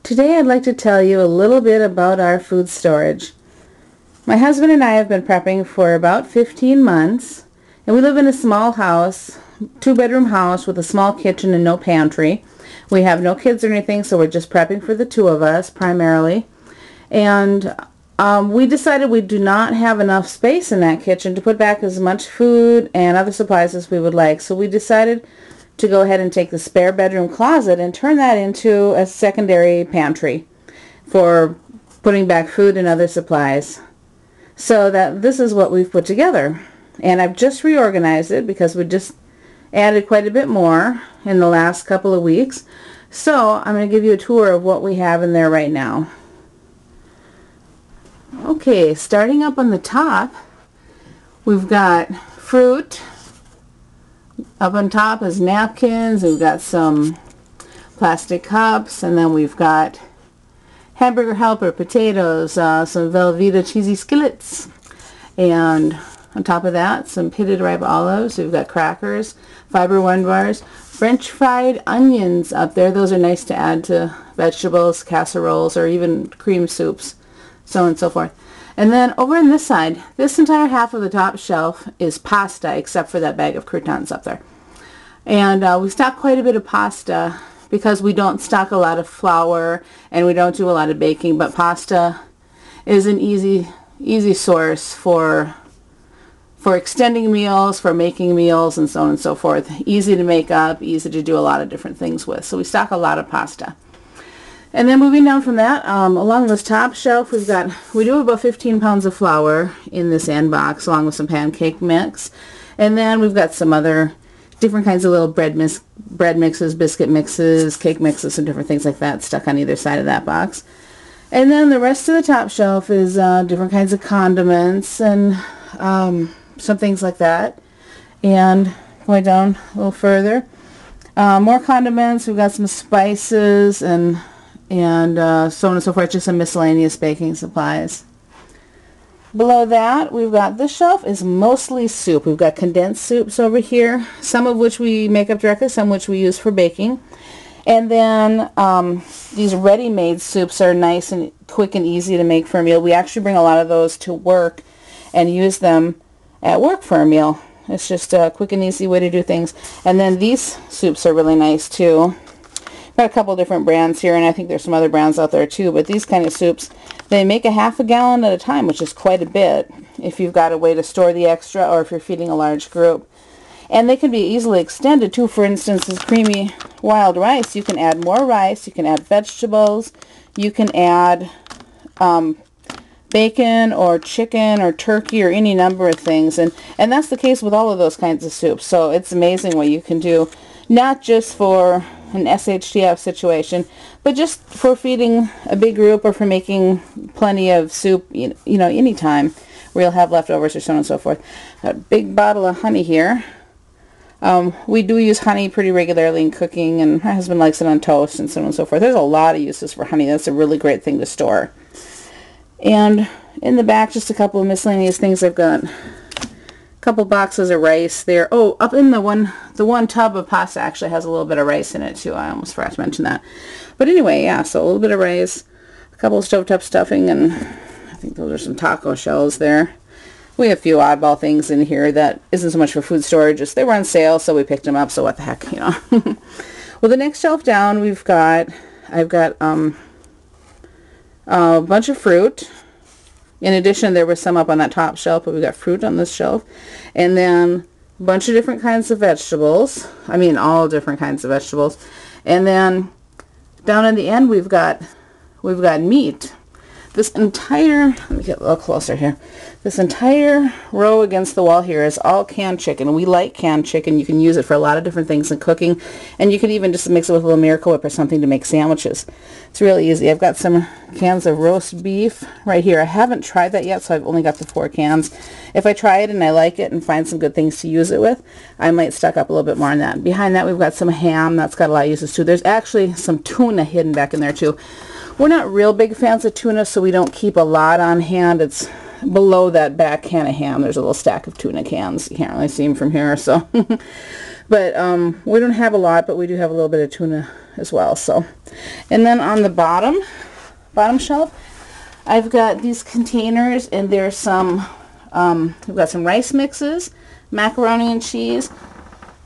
Today I'd like to tell you a little bit about our food storage. My husband and I have been prepping for about 15 months, and we live in a small house, 2-bedroom house with a small kitchen and no pantry. We have no kids or anything, so we're just prepping for the two of us primarily. And we decided we do not have enough space in that kitchen to put back as much food and other supplies as we would like. So we decided to go ahead and take the spare bedroom closet and turn that into a secondary pantry for putting back food and other supplies. So that this is what we've put together. And I've just reorganized it because we just added quite a bit more in the last couple of weeks. So I'm going to give you a tour of what we have in there right now. Okay, starting up on the top, we've got fruit. Up on top is napkins. We've got some plastic cups, and then we've got hamburger helper, potatoes, some Velveeta cheesy skillets, and on top of that, some pitted ripe olives. We've got crackers, Fiber One bars, French fried onions up there. Those are nice to add to vegetables, casseroles, or even cream soups, so on and so forth. And then over on this side, this entire half of the top shelf is pasta, except for that bag of croutons up there. And we stock quite a bit of pasta because we don't stock a lot of flour and we don't do a lot of baking, but pasta is an easy source for extending meals, for making meals, and so on and so forth. Easy to make up, easy to do a lot of different things with. So we stock a lot of pasta. And then moving down from that, along this top shelf, we do have about 15 pounds of flour in this end box, along with some pancake mix. And then we've got some other different kinds of little bread mixes, biscuit mixes, cake mixes, and different things like that stuck on either side of that box. And then the rest of the top shelf is different kinds of condiments and some things like that. And going down a little further, more condiments. We've got some spices and so on and so forth, just some miscellaneous baking supplies. Below that, we've got, this shelf is mostly soup. We've got condensed soups over here, some of which we make up directly, some which we use for baking. And then these ready-made soups are nice and quick and easy to make for a meal. We actually bring a lot of those to work and use them at work for a meal. It's just a quick and easy way to do things. And then these soups are really nice too. Got a couple different brands here, and I think there's some other brands out there too, but these kind of soups, they make a half a gallon at a time, which is quite a bit if you've got a way to store the extra or if you're feeding a large group. And they can be easily extended too. For instance, this creamy wild rice, you can add more rice, you can add vegetables, you can add bacon or chicken or turkey or any number of things, and that's the case with all of those kinds of soups. So it's amazing what you can do, not just for an SHTF situation, but just for feeding a big group or for making plenty of soup, you know, anytime where you'll have leftovers or so on and so forth. A big bottle of honey here. We do use honey pretty regularly in cooking, and my husband likes it on toast and so on and so forth. There's a lot of uses for honey. That's a really great thing to store. And in the back, just a couple of miscellaneous things. I've got a couple boxes of rice there. Oh, up in the one tub of pasta actually has a little bit of rice in it too. I almost forgot to mention that. But anyway, yeah, so a little bit of rice, a couple of stovetop stuffing, and I think those are some taco shells there. We have a few oddball things in here that isn't so much for food storage, just they were on sale, so we picked them up, so what the heck, you know. Well, the next shelf down, I've got a bunch of fruit. In addition, there was some up on that top shelf, but we got fruit on this shelf. And then a bunch of different kinds of vegetables. I mean, all different kinds of vegetables. And then down in the end, we've got meat. This entire, let me get a little closer here. This entire row against the wall here is all canned chicken. We like canned chicken. You can use it for a lot of different things in cooking, and you can even just mix it with a little Miracle Whip or something to make sandwiches. It's really easy. I've got some cans of roast beef right here. I haven't tried that yet, so I've only got the 4 cans. If I try it and I like it and find some good things to use it with, I might stock up a little bit more on that. Behind that, we've got some ham. That's got a lot of uses too. There's actually some tuna hidden back in there too. We're not real big fans of tuna, so we don't keep a lot on hand. It's below that back can of ham. There's a little stack of tuna cans. You can't really see them from here, so. But we don't have a lot, but we do have a little bit of tuna as well. So, and then on the bottom shelf, I've got these containers, and there's some, we've got some rice mixes, macaroni and cheese,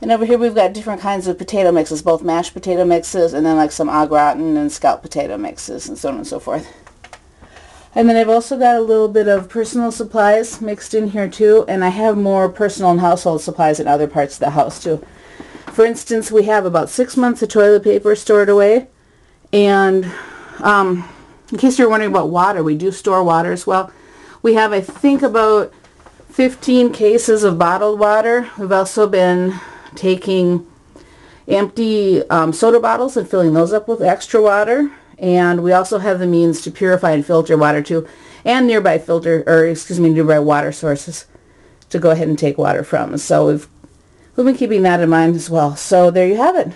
and over here we've got different kinds of potato mixes, both mashed potato mixes and then like some au gratin and scalloped potato mixes and so on and so forth. And then I've also got a little bit of personal supplies mixed in here too, and I have more personal and household supplies in other parts of the house too. For instance, we have about 6 months of toilet paper stored away, and in case you're wondering about water, we do store water as well. We have, I think, about 15 cases of bottled water. We've also been taking empty soda bottles and filling those up with extra water. And we also have the means to purify and filter water too, and nearby water sources to go ahead and take water from. So we've been keeping that in mind as well. So there you have it.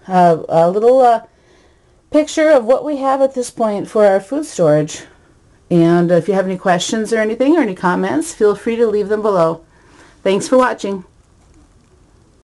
A little picture of what we have at this point for our food storage. And if you have any questions or anything or any comments, feel free to leave them below. Thanks for watching.